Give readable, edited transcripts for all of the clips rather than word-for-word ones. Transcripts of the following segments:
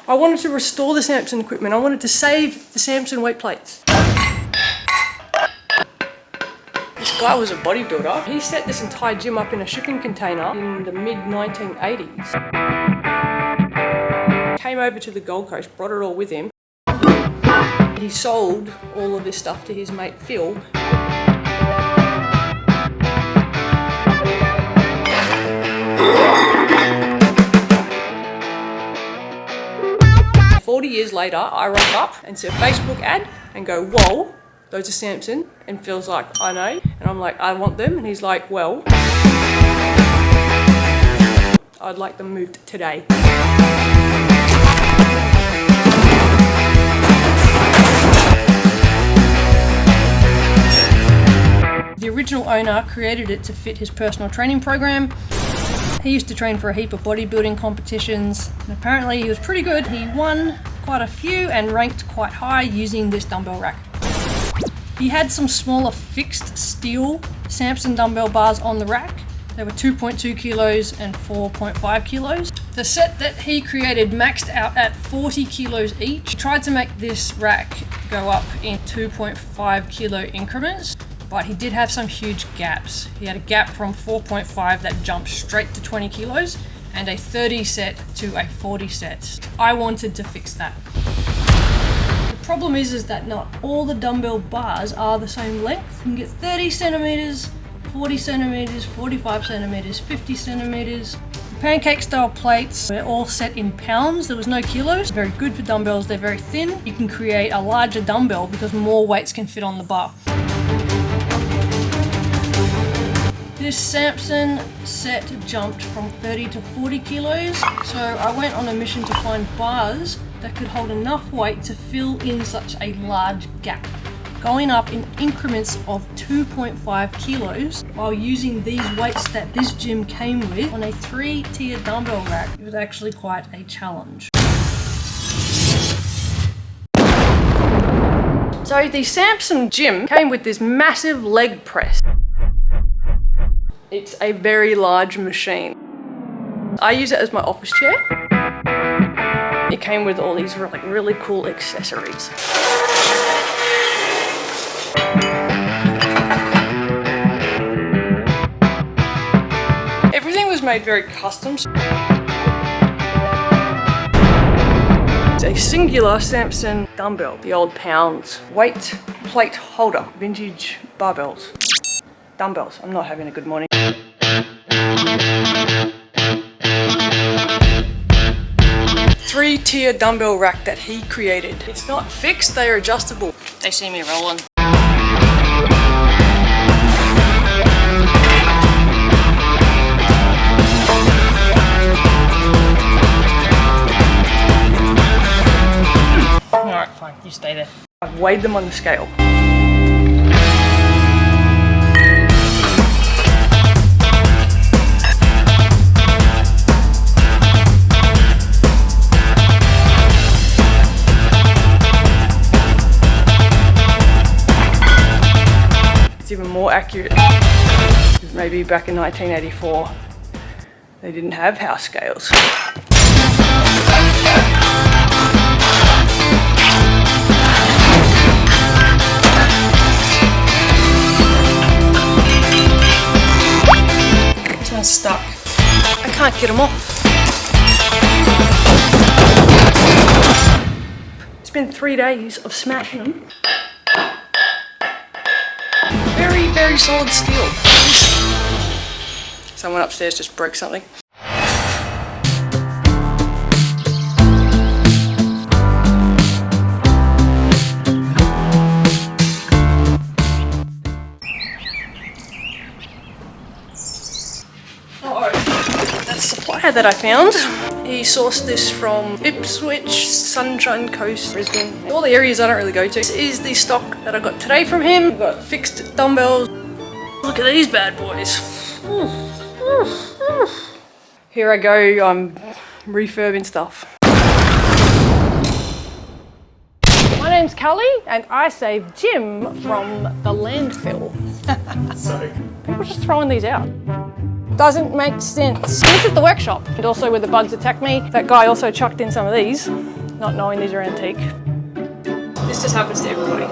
I wanted to restore the Samson equipment. I wanted to save the Samson weight plates. This guy was a bodybuilder. He set this entire gym up in a shipping container in the mid-1980s. Came over to the Gold Coast, brought it all with him. He sold all of this stuff to his mate Phil. Years later, I rock up and see a Facebook ad and go, whoa, those are Samson. And Phil's like, I know. And I'm like, I want them. And he's like, well, I'd like them moved today. The original owner created it to fit his personal training program. He used to train for a heap of bodybuilding competitions, and apparently he was pretty good. He won quite a few and ranked quite high using this dumbbell rack. He had some smaller fixed steel Samson dumbbell bars on the rack. They were 2.2 kilos and 4.5 kilos. The set that he created maxed out at 40 kilos each. He tried to make this rack go up in 2.5 kilo increments, but he did have some huge gaps. He had a gap from 4.5 that jumped straight to 20 kilos and a 30 set to a 40 set. I wanted to fix that. The problem is that not all the dumbbell bars are the same length. You can get 30 centimeters, 40 centimeters, 45 centimeters, 50 centimeters. The pancake style plates were all set in pounds. There was no kilos. Very good for dumbbells. They're very thin. You can create a larger dumbbell because more weights can fit on the bar. This Samson set jumped from 30 to 40 kilos, so I went on a mission to find bars that could hold enough weight to fill in such a large gap, going up in increments of 2.5 kilos while using these weights that this gym came with on a 3-tier dumbbell rack. It was actually quite a challenge. So the Samson gym came with this massive leg press. It's a very large machine. I use it as my office chair. It came with all these really cool accessories. Everything was made very custom. It's a singular Samson dumbbell, the old pounds. Weight plate holder, vintage barbells. Dumbbells, I'm not having a good morning. 3-tier dumbbell rack that he created. It's not fixed, they are adjustable. They see me rolling. Alright, fine, you stay there. I've weighed them on the scale. Even more accurate. Maybe back in 1984 they didn't have house scales. It's not stuck. I can't get them off. It's been 3 days of smashing them. Very solid steel. Someone upstairs just broke something. That supplier that I found, he sourced this from Ipswich, Sunshine Coast, Brisbane, all the areas I don't really go to. This is the stock that I got today from him. We've got fixed dumbbells. Look at these bad boys. Here I go, I'm refurbing stuff. My name's Cali and I save Jim from the landfill. So people just throwing these out. Doesn't make sense. This is the workshop. And also where the bugs attacked me, that guy also chucked in some of these, not knowing these are antique. This just happens to everybody.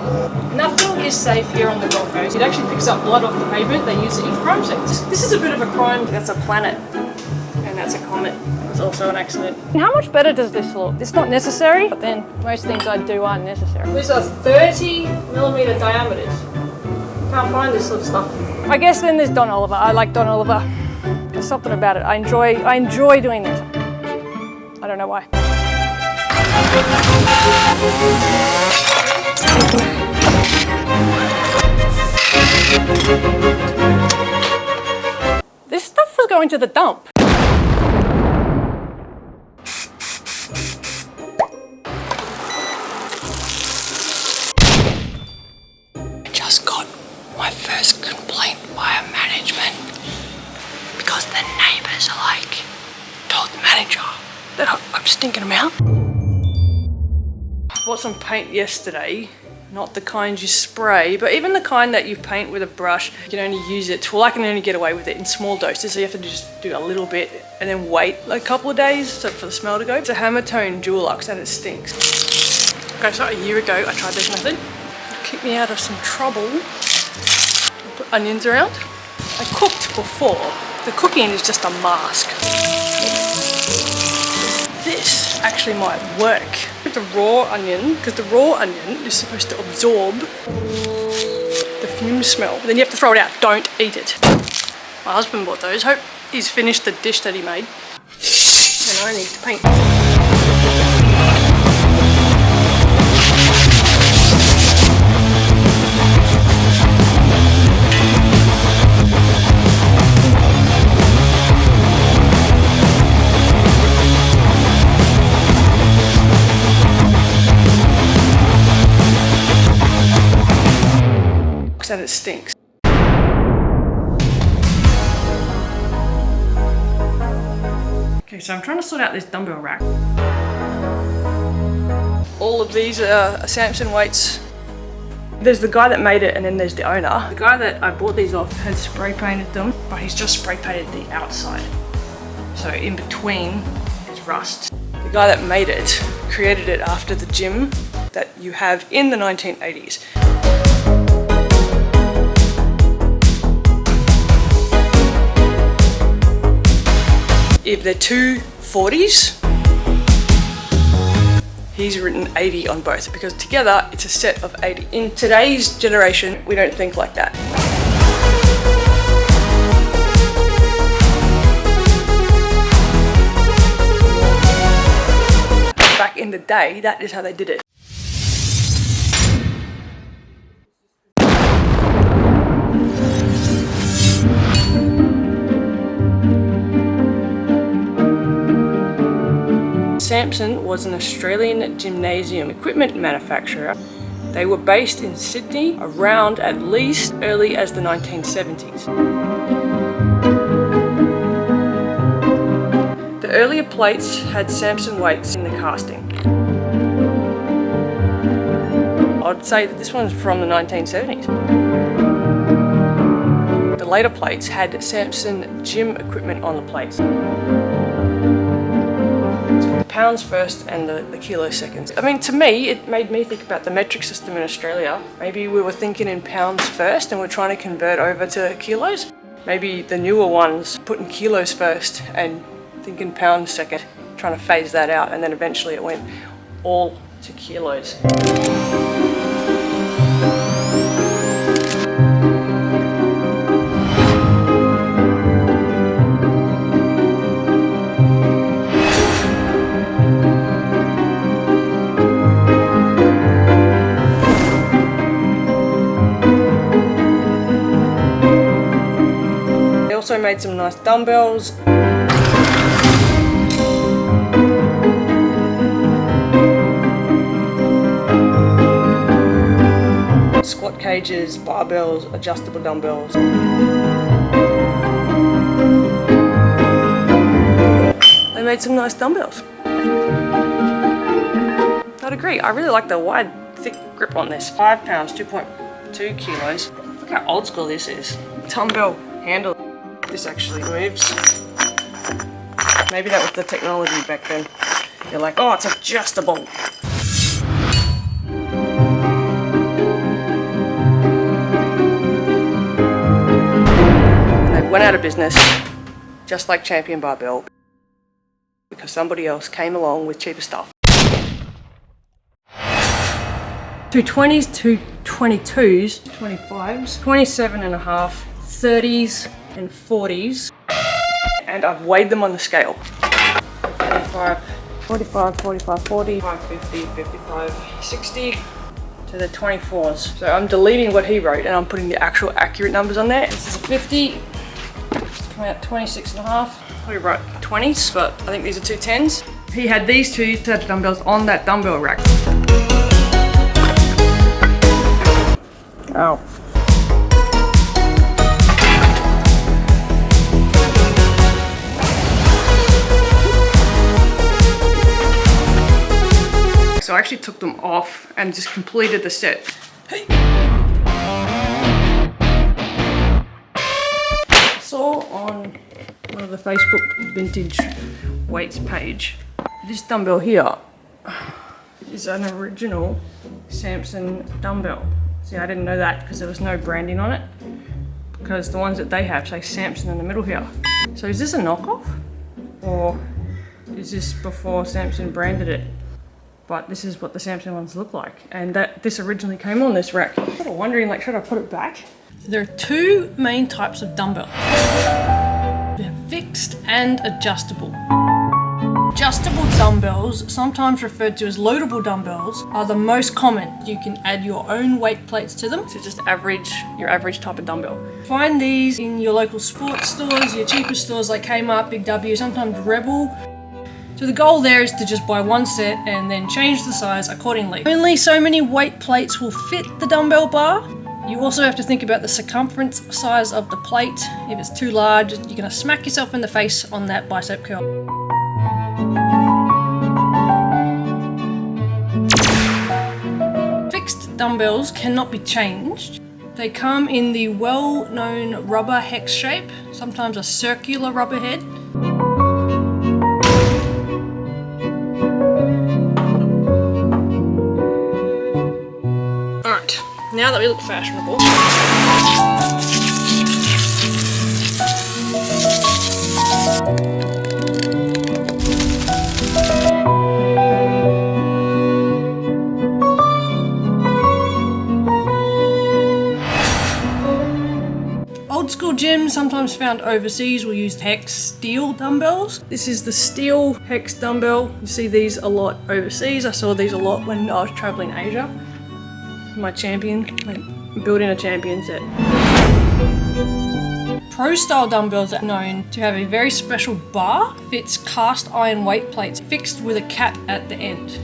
Nothing is safe here on the Gold Coast. It actually picks up blood off the pavement. They use it in crime scenes. This is a bit of a crime. That's a planet, and that's a comet. It's also an accident. And how much better does this look? It's not necessary, but then most things I do aren't necessary. These are 30mm diameters. Can't find this sort of stuff. I guess then there's Don Oliver. I like Don Oliver. There's something about it. I enjoy doing this. I don't know why. This stuff will go into the dump. I just got my first complaint via management because the neighbours told the manager that I'm stinking them out. I bought some paint yesterday, not the kind you spray, but even the kind that you paint with a brush, you can only use it, well, I can only get away with it in small doses, so you have to just do a little bit and then wait like a couple of days for the smell to go. It's a Hammertone Dulux and it stinks. Okay, so a year ago I tried this method. It kept me out of some trouble. I put onions around. I cooked before. The cooking is just a mask. This actually might work with the raw onion, because the raw onion is supposed to absorb the fume smell. Then you have to throw it out, don't eat it. My husband bought those. Hope he's finished the dish that he made. And I need to paint. And it stinks. Okay, so I'm trying to sort out this dumbbell rack. All of these are Samson weights. There's the guy that made it and then there's the owner. The guy that I bought these off had spray painted them, but he's just spray painted the outside. So in between is rust. The guy that made it created it after the gym that you have in the 1980s. If they're two 40s, he's written 80 on both because together it's a set of 80. In today's generation, we don't think like that. Back in the day, that is how they did it. Samson was an Australian gymnasium equipment manufacturer. They were based in Sydney around at least early as the 1970s. The earlier plates had Samson weights in the casting. I'd say that this one's from the 1970s. The later plates had Samson gym equipment on the plates. Pounds first and the kilo seconds. I mean, to me, it made me think about the metric system in Australia. Maybe we were thinking in pounds first and we're trying to convert over to kilos. Maybe the newer ones putting kilos first and thinking pounds second, trying to phase that out, and then eventually it went all to kilos. Also made some nice dumbbells. Squat cages, barbells, adjustable dumbbells. They made some nice dumbbells. I'd agree, I really like the wide, thick grip on this. 5 pounds, 2.2 kilos. Look how old school this is. Dumbbell handle. This actually moves. Maybe that was the technology back then. You're like, oh, it's adjustable. They went out of business, just like Champion Barbell, because somebody else came along with cheaper stuff. 220s, 222s, 25s, 27.5, 30s and 40s. And I've weighed them on the scale. 45, 45, 45, 40, 50, 55, 60 to the 24s. So I'm deleting what he wrote and I'm putting the actual accurate numbers on there. This is a 50, coming out 26.5. We wrote 20s, but I think these are 210s. He had these two set of dumbbells on that dumbbell rack. Ow. So I actually took them off and just completed the set. Hey. I saw on one of the Facebook vintage weights page, this dumbbell here is an original Samson dumbbell. See, I didn't know that because there was no branding on it, because the ones that they have say Samson in the middle here. So is this a knockoff, or is this before Samson branded it? But this is what the Samson ones look like, and this originally came on this rack. I'm sort of wondering, like, should I put it back? There are two main types of dumbbell. They're fixed and adjustable. Adjustable dumbbells, sometimes referred to as loadable dumbbells, are the most common. You can add your own weight plates to them, so just your average type of dumbbell. Find these in your local sports stores, your cheaper stores like Kmart, Big W, sometimes Rebel. So the goal there is to just buy one set and then change the size accordingly. Only so many weight plates will fit the dumbbell bar. You also have to think about the circumference size of the plate. If it's too large, you're gonna smack yourself in the face on that bicep curl. Fixed dumbbells cannot be changed. They come in the well-known rubber hex shape, sometimes a circular rubber head. Alright, now that we look fashionable, old school gyms, sometimes found overseas, will use hex steel dumbbells. This is the steel hex dumbbell. You see these a lot overseas. I saw these a lot when I was traveling Asia. My champion, like building a champion set. Pro style dumbbells are known to have a very special bar, fits cast iron weight plates fixed with a cap at the end.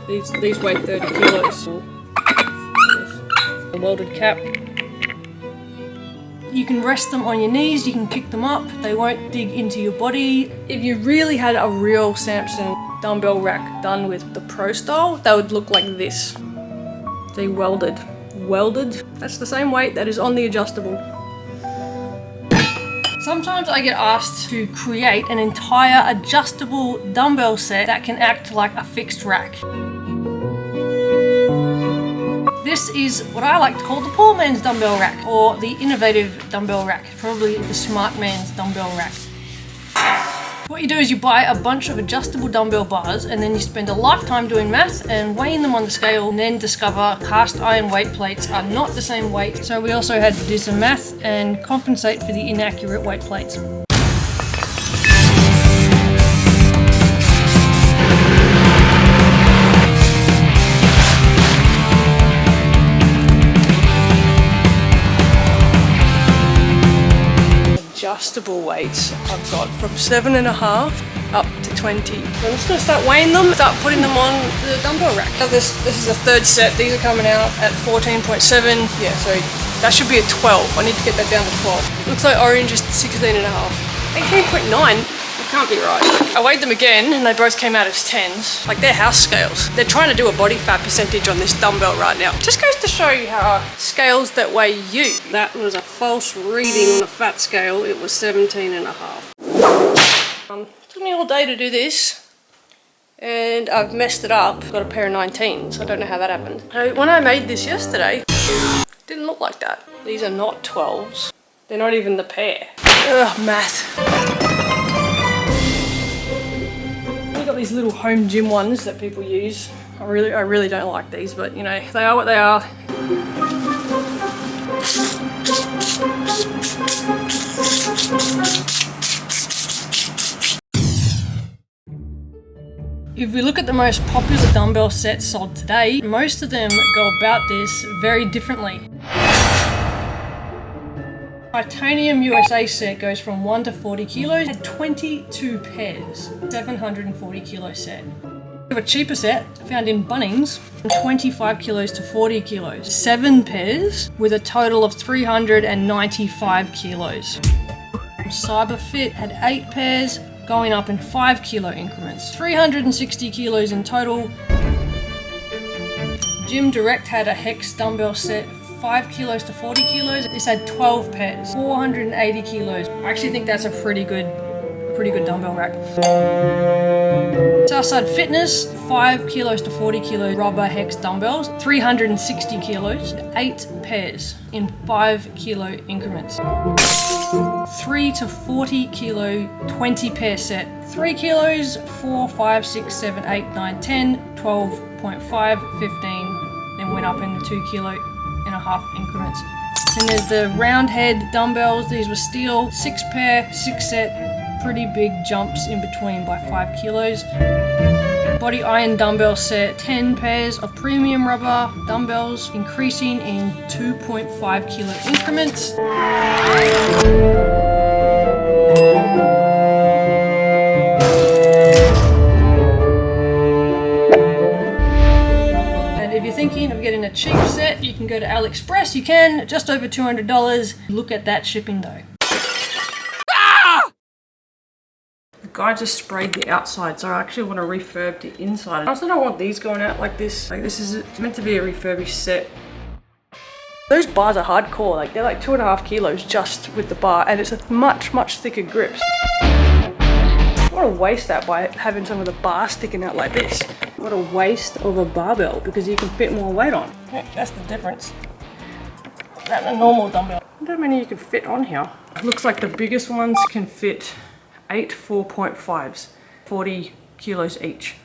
These weigh 30 kilos. A welded cap. You can rest them on your knees, you can pick them up, they won't dig into your body. If you really had a real Samson dumbbell rack done with the pro style, they would look like this. They welded. That's the same weight that is on the adjustable. Sometimes I get asked to create an entire adjustable dumbbell set that can act like a fixed rack. This is what I like to call the poor man's dumbbell rack, or the innovative dumbbell rack, probably the smart man's dumbbell rack. What you do is you buy a bunch of adjustable dumbbell bars and then you spend a lifetime doing math and weighing them on the scale, and then discover cast iron weight plates are not the same weight. So we also had to do some math and compensate for the inaccurate weight plates. Adjustable weights I've got from 7.5 up to 20. So I'm just going to start weighing them, start putting them on the dumbbell rack. Now this is the third set. These are coming out at 14.7. Yeah, so that should be a 12. I need to get that down to 12. Looks like orange is 16.5. 18.9. can't be right. I weighed them again and they both came out as 10s. Like, they're house scales. They're trying to do a body fat percentage on this dumbbell right now. Just goes to show you how scales that weigh you. That was a false reading on a fat scale. It was 17.5. Took me all day to do this. And I've messed it up. Got a pair of 19s. I don't know how that happened. So when I made this yesterday, it didn't look like that. These are not 12s. They're not even the pair. Ugh, math. We've got these little home gym ones that people use. I really don't like these, but you know, they are what they are. If we look at the most popular dumbbell sets sold today, most of them go about this very differently. Titanium USA set goes from 1 to 40 kilos, had 22 pairs, 740 kilo set. We have a cheaper set found in Bunnings, from 25 kilos to 40 kilos, 7 pairs with a total of 395 kilos. Cyberfit had 8 pairs, going up in 5 kilo increments, 360 kilos in total. Gym Direct had a Hex dumbbell set, 5 kilos to 40 kilos. This had 12 pairs, 480 kilos. I actually think that's a pretty good dumbbell rack. Southside Fitness, 5 kilos to 40 kilo rubber Hex dumbbells, 360 kilos, 8 pairs in 5 kilo increments. 3 to 40 kilo, 20 pair set, 3 kilos, 4, 5, 6, 7, 8, 9, 10, 12.5, 15, then went up in the 2 kilo and a half increments. Then there's the round head dumbbells. These were steel, 6 pair, 6 set, pretty big jumps in between by 5 kilos. Body iron dumbbell set, 10 pairs of premium rubber dumbbells, increasing in 2.5 kilo increments. And if you're thinking of getting a cheap set, you can go to AliExpress. You can, just over $200. Look at that shipping though. The guy just sprayed the outside, so I actually want to refurb the inside. I also don't want these going out like this. Like, this is meant to be a refurbished set. Those bars are hardcore. Like, they're like 2.5 kilos just with the bar, and it's a much thicker grip. I don't want to waste that by having some of the bar sticking out like this. What a waste of a barbell, because you can fit more weight on. Yeah, that's the difference. That's a normal dumbbell. I wonder how many you can fit on here. It looks like the biggest ones can fit 8 4.5s, 40 kilos each.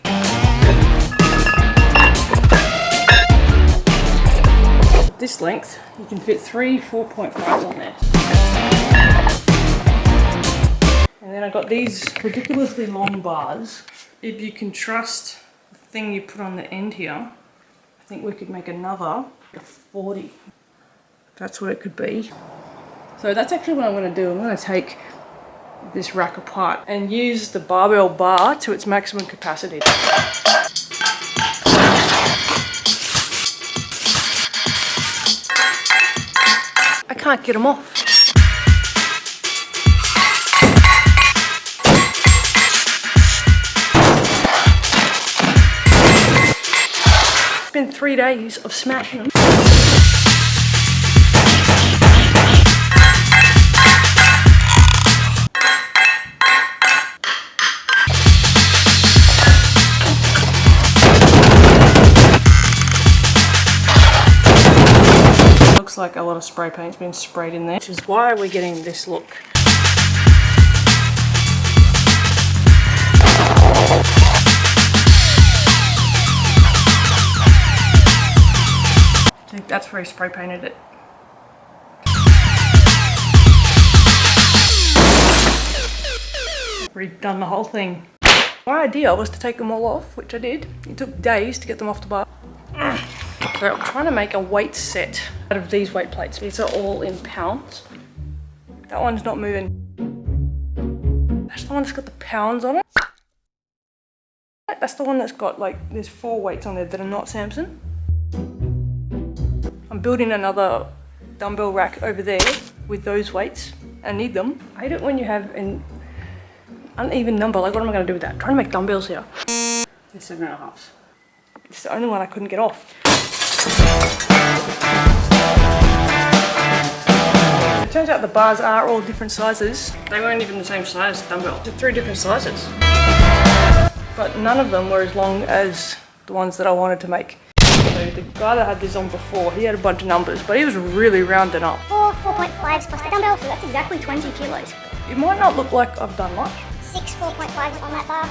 This length, you can fit 3 4.5s on there. And then I got these ridiculously long bars. If you can trust the thing you put on the end here, I think we could make another 40. That's what it could be. So that's actually what I'm going to do. I'm going to take this rack apart and use the barbell bar to its maximum capacity. I can't get them off. It's been 3 days of smashing them. Looks like a lot of spray paint's been sprayed in there, which is why we're getting this look. I think that's where he spray painted it. Redone the whole thing. My idea was to take them all off, which I did. It took days to get them off the bar. So I'm trying to make a weight set out of these weight plates. These are all in pounds. That one's not moving. That's the one that's got the pounds on it. That's the one that's got, like, there's 4 weights on there that are not Samson. I'm building another dumbbell rack over there with those weights. I need them. I hate it when you have uneven number. Like, what am I going to do with that? I'm trying to make dumbbells here. They're 7.5s. It's the only one I couldn't get off. It turns out the bars are all different sizes. They weren't even the same size dumbbell. They're 3 different sizes. But none of them were as long as the ones that I wanted to make. So the guy that had this on before, he had a bunch of numbers, but he was really rounding up. 4.5s plus the dumbbell, so that's exactly 20 kilos. It might not look like I've done much. 6 4.5s on that bar.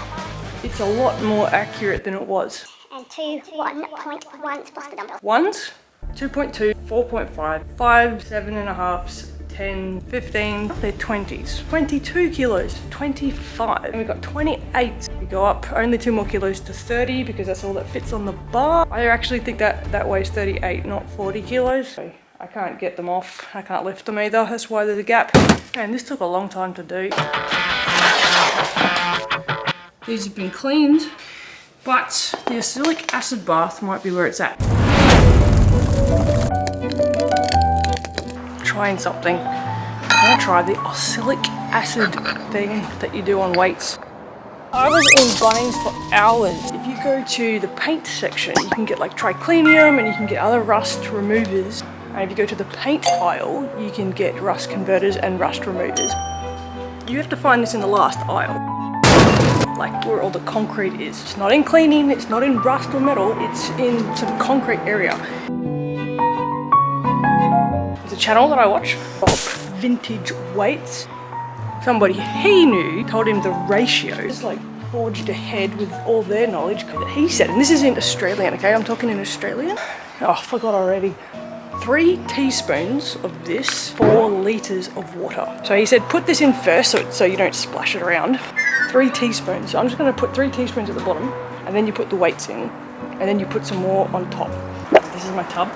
It's a lot more accurate than it was. And 2 1.1s plus the dumbbell. Ones, 2.2, 4.5, 5, 7.5s, 10, 15, they're 20s. 22 kilos, 25, and we've got 28. We go up only 2 more kilos to 30 because that's all that fits on the bar. I actually think that weighs 38, not 40 kilos. So I can't get them off. I can't lift them either. That's why there's a gap. And this took a long time to do. These have been cleaned, but the acylic acid bath might be where it's at. Trying something. I'm gonna try the acylic acid thing that you do on weights. I was in Bunnings for hours. If you go to the paint section, you can get like triclinium and you can get other rust removers. And if you go to the paint aisle, you can get rust converters and rust removers. You have to find this in the last aisle, like where all the concrete is. It's not in cleaning, it's not in rust or metal, it's in some concrete area. There's a channel that I watch called Vintage Weights. Somebody he knew told him the ratio. Just like forged ahead with all their knowledge. He said, and this is in Australian, okay? I'm talking in Australian. Oh, I forgot already. 3 teaspoons of this, 4 litres of water. So he said put this in first so you don't splash it around. 3 teaspoons. So I'm just going to put 3 teaspoons at the bottom, and then you put the weights in, and then you put some more on top. This is my tub.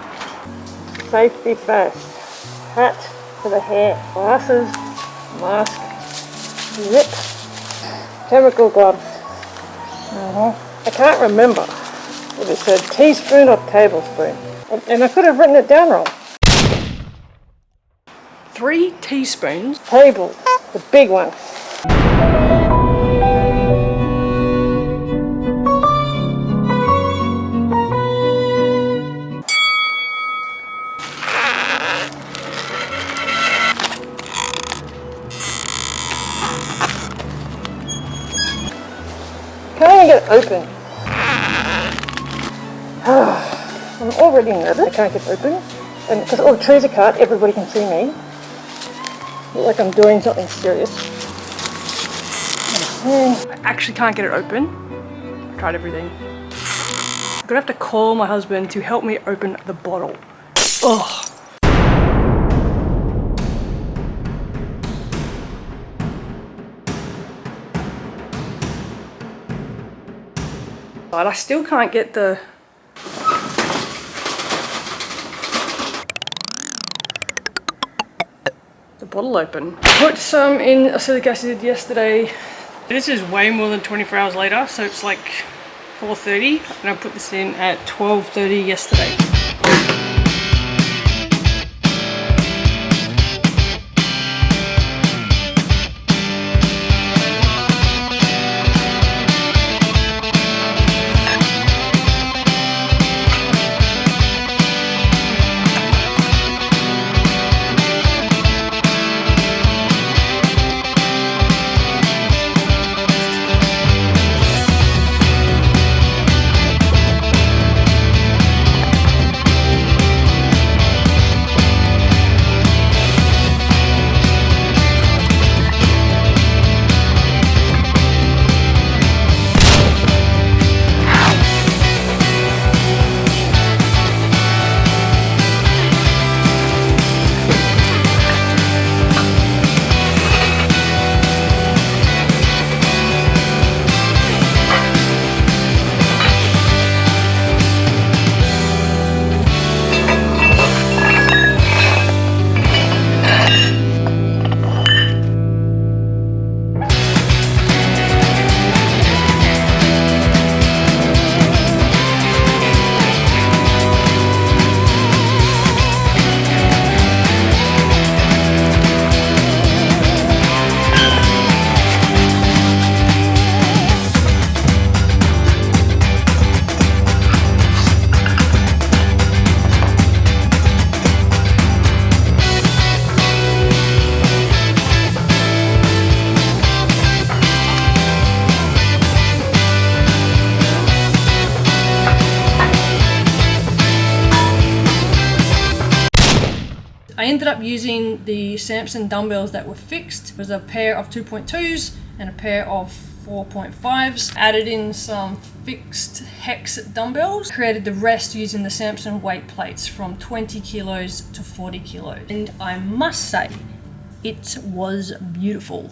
Safety first. Hat for the hair, glasses, mask, zip, chemical gloves. I can't remember if it said teaspoon or tablespoon, and I could have written it down wrong. 3 teaspoons. Table, the big one. Can't even get it open. I'm already nervous. I can't get it open. And because all the trees are cut, everybody can see me. Look like I'm doing something serious. I actually can't get it open. I tried everything. I'm gonna have to call my husband to help me open the bottle. Ugh. But I still can't get the bottle open. Put some in acylic acid yesterday. This is way more than 24 hours later, so it's like 4:30, and I put this in at 12:30 yesterday. I ended up using the Samson dumbbells that were fixed. It was a pair of 2.2s and a pair of 4.5s. Added in some fixed hex dumbbells. Created the rest using the Samson weight plates from 20 kilos to 40 kilos. And I must say, it was beautiful.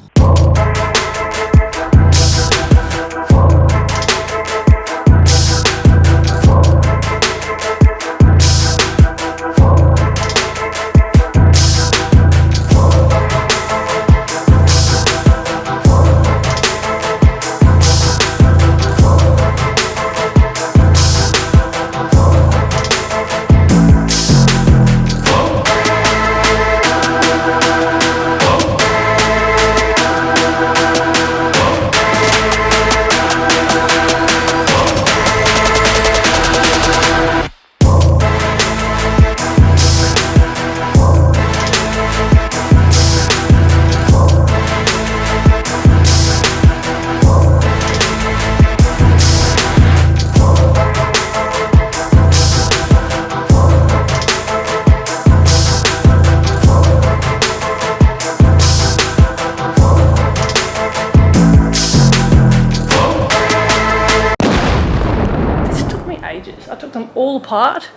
I took them all apart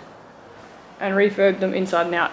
and refurbed them inside and out.